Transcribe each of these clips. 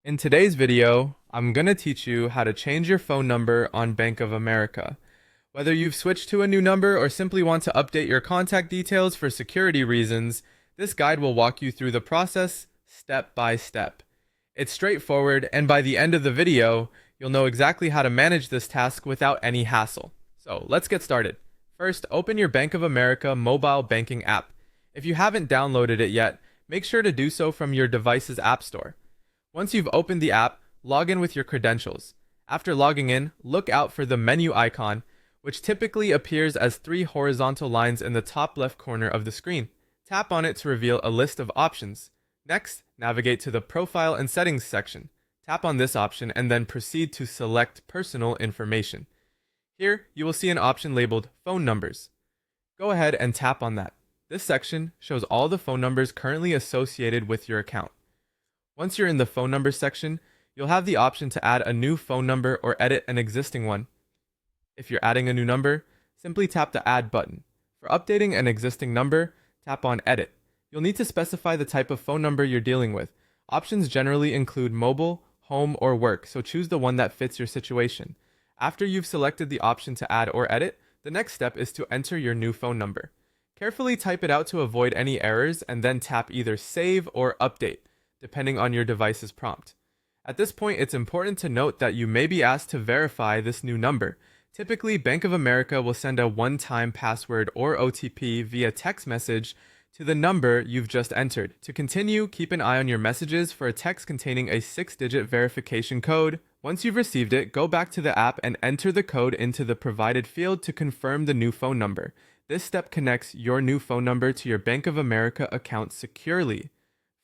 In today's video, I'm going to teach you how to change your phone number on Bank of America. Whether you've switched to a new number or simply want to update your contact details for security reasons, this guide will walk you through the process step by step. It's straightforward, and by the end of the video, you'll know exactly how to manage this task without any hassle. So let's get started. First, open your Bank of America mobile banking app. If you haven't downloaded it yet, make sure to do so from your device's app store. Once you've opened the app, log in with your credentials. After logging in, look out for the menu icon, which typically appears as three horizontal lines in the top left corner of the screen. Tap on it to reveal a list of options. Next, navigate to the Profile and Settings section. Tap on this option and then proceed to select Personal Information. Here, you will see an option labeled Phone Numbers. Go ahead and tap on that. This section shows all the phone numbers currently associated with your account. Once you're in the phone number section, you'll have the option to add a new phone number or edit an existing one. If you're adding a new number, simply tap the Add button. For updating an existing number, tap on Edit. You'll need to specify the type of phone number you're dealing with. Options generally include mobile, home, or work, so choose the one that fits your situation. After you've selected the option to add or edit, the next step is to enter your new phone number. Carefully type it out to avoid any errors and then tap either Save or Update, depending on your device's prompt. At this point, it's important to note that you may be asked to verify this new number. Typically, Bank of America will send a one-time password or OTP via text message to the number you've just entered. To continue, keep an eye on your messages for a text containing a 6-digit verification code. Once you've received it, go back to the app and enter the code into the provided field to confirm the new phone number. This step connects your new phone number to your Bank of America account securely.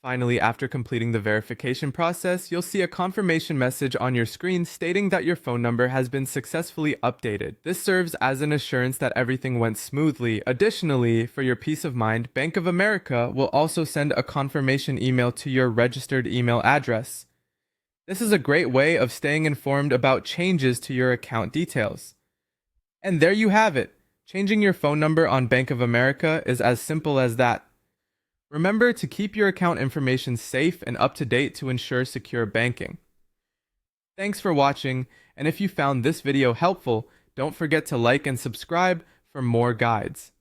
Finally, after completing the verification process, you'll see a confirmation message on your screen stating that your phone number has been successfully updated. This serves as an assurance that everything went smoothly. Additionally, for your peace of mind, Bank of America will also send a confirmation email to your registered email address. This is a great way of staying informed about changes to your account details. And there you have it. Changing your phone number on Bank of America is as simple as that. Remember to keep your account information safe and up to date to ensure secure banking. Thanks for watching, and if you found this video helpful, don't forget to like and subscribe for more guides.